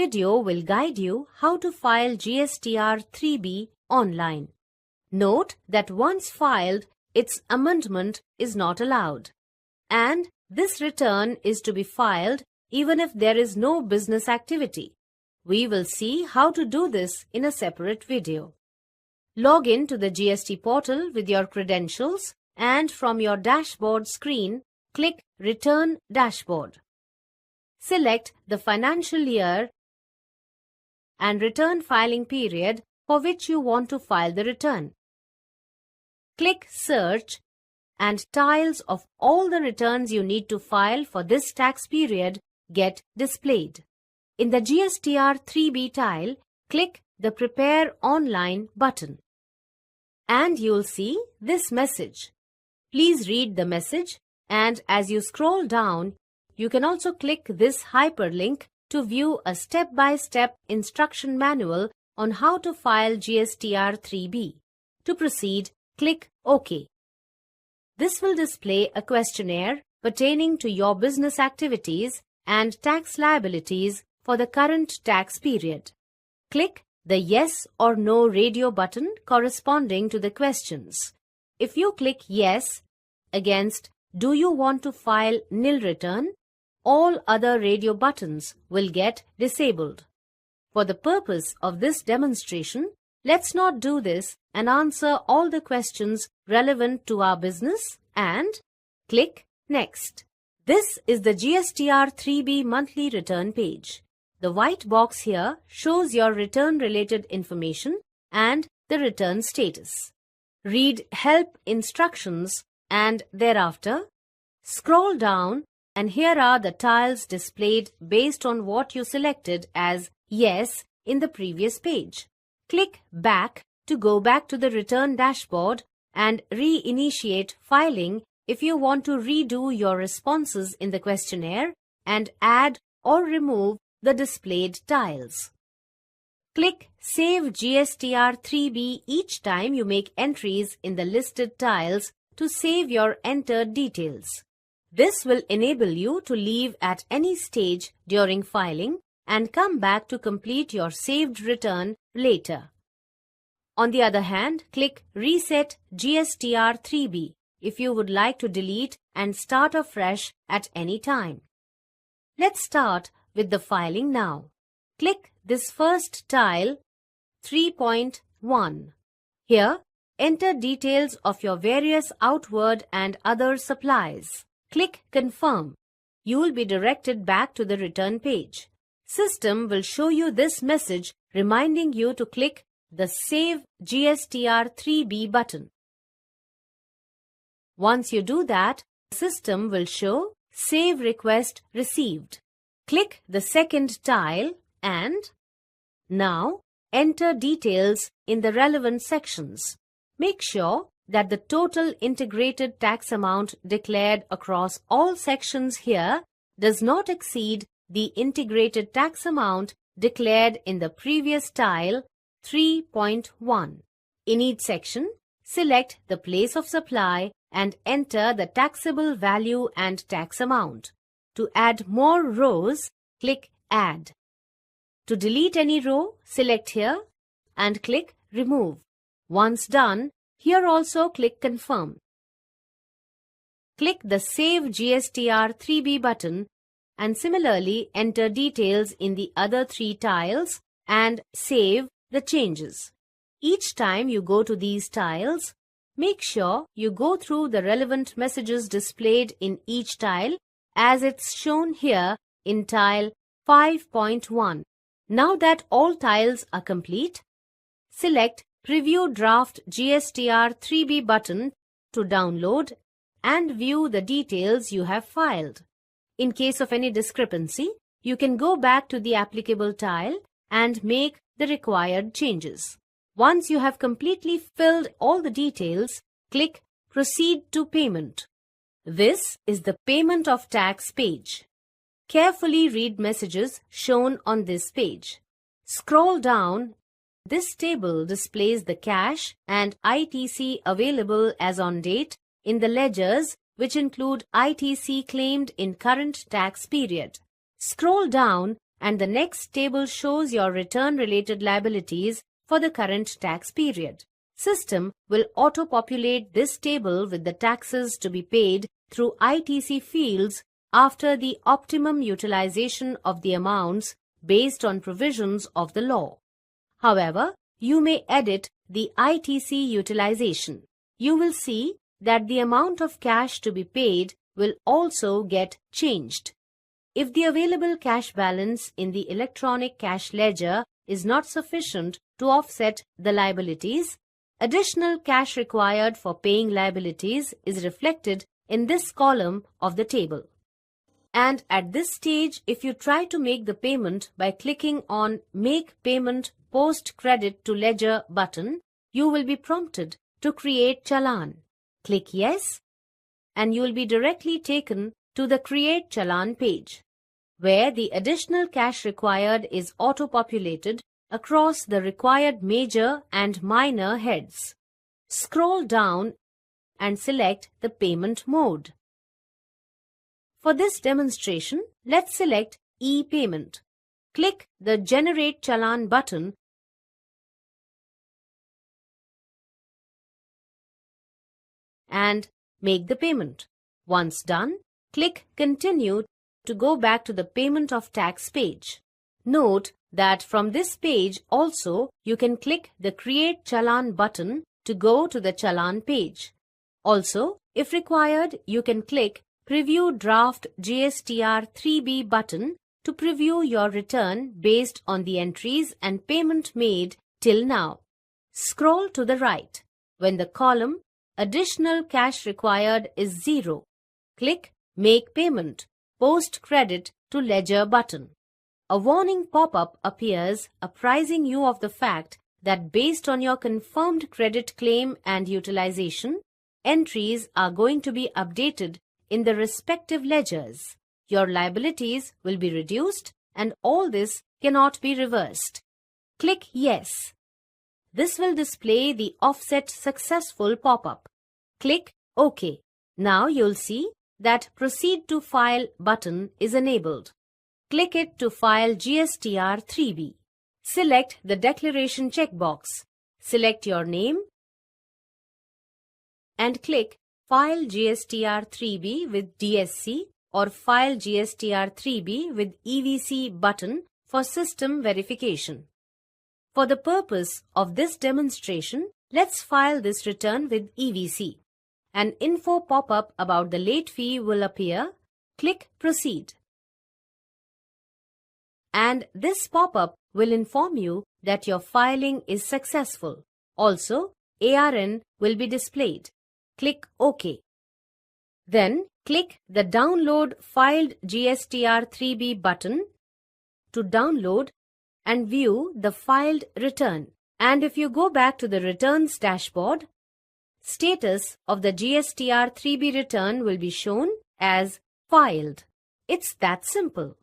video will guide you how to file GSTR-3B online. Note that once filed, its amendment is not allowed. And this return is to be filed even if there is no business activity. We will see how to do this in a separate video. Log in to the GST portal with your credentials and from your dashboard screen, click Return Dashboard. Select the financial year and return filing period for which you want to file the return. Click Search and tiles of all the returns you need to file for this tax period get displayed. In the GSTR-3B tile, click the Prepare Online button. And you'll see this message. Please read the message, and as you scroll down, you can also click this hyperlink to view a step-by-step instruction manual on how to file GSTR-3B. To proceed, click OK. This will display a questionnaire pertaining to your business activities and tax liabilities for the current tax period. Click the Yes or No radio button corresponding to the questions. If you click Yes against Do you want to file nil return, all other radio buttons will get disabled. For the purpose of this demonstration, let's not do this and answer all the questions relevant to our business and click Next. This is the GSTR-3B monthly return page. The white box here shows your return-related information and the return status. Read Help instructions and thereafter scroll down, and here are the tiles displayed based on what you selected as Yes in the previous page. Click Back to go back to the return dashboard and reinitiate filing if you want to redo your responses in the questionnaire and add or remove the displayed tiles. Click Save GSTR-3B each time you make entries in the listed tiles to save your entered details. This will enable you to leave at any stage during filing and come back to complete your saved return later. On the other hand, click Reset GSTR-3B if you would like to delete and start afresh at any time. Let's start with the filing now. Click this first tile, 3.1. Here, enter details of your various outward and other supplies. Click Confirm. You will be directed back to the return page. System will show you this message reminding you to click the Save GSTR-3B button. Once you do that, the system will show Save Request Received. Click the second tile and now enter details in the relevant sections. Make sure that the total integrated tax amount declared across all sections here does not exceed the integrated tax amount declared in the previous tile 3.1. In each section, select the place of supply and enter the taxable value and tax amount. To add more rows, click Add. To delete any row, select here and click Remove. Once done, here also click Confirm. Click the Save GSTR-3B button and similarly enter details in the other three tiles and save the changes. Each time you go to these tiles, make sure you go through the relevant messages displayed in each tile as it's shown here in tile 5.1. Now that all tiles are complete, select Preview Draft GSTR-3B button to download and view the details you have filed. In case of any discrepancy, you can go back to the applicable tile and make the required changes. Once you have completely filled all the details, click Proceed to Payment. This is the Payment of Tax page. Carefully read messages shown on this page. Scroll down. This table displays the cash and ITC available as on date in the ledgers, which include ITC claimed in current tax period. Scroll down and the next table shows your return-related liabilities for the current tax period. System will auto-populate this table with the taxes to be paid through ITC fields after the optimum utilization of the amounts based on provisions of the law. However, you may edit the ITC utilization. You will see that the amount of cash to be paid will also get changed. If the available cash balance in the electronic cash ledger is not sufficient to offset the liabilities, additional cash required for paying liabilities is reflected in this column of the table. And at this stage, if you try to make the payment by clicking on Make Payment Post Credit to Ledger button, you will be prompted to create challan. Click Yes, and you will be directly taken to the Create Challan page, where the additional cash required is auto-populated across the required major and minor heads. Scroll down and select the payment mode. For this demonstration, let's select e-payment. Click the Generate Challan button and make the payment. Once done, click Continue to go back to the Payment of Tax page. Note that from this page also you can click the Create Challan button to go to the Challan page. Also, if required, you can click Preview Draft GSTR-3B button to preview your return based on the entries and payment made till now. Scroll to the right. When the column Additional Cash Required is 0, click Make Payment Post Credit to Ledger button. A warning pop-up appears apprising you of the fact that based on your confirmed credit claim and utilization, entries are going to be updated in the respective ledgers. Your liabilities will be reduced and all this cannot be reversed. Click Yes. This will display the Offset Successful pop-up. Click OK. Now you'll see that Proceed to File button is enabled. Click it to file GSTR-3B. Select the Declaration checkbox. Select your name and click File GSTR-3B with DSC or File GSTR-3B with EVC button for system verification. For the purpose of this demonstration, let's file this return with EVC. An info pop-up about the late fee will appear. Click Proceed. And this pop-up will inform you that your filing is successful. Also, ARN will be displayed. Click OK. Then, click the Download Filed GSTR-3B button to download and view the filed return. And if you go back to the Returns dashboard, status of the GSTR-3B return will be shown as filed. It's that simple.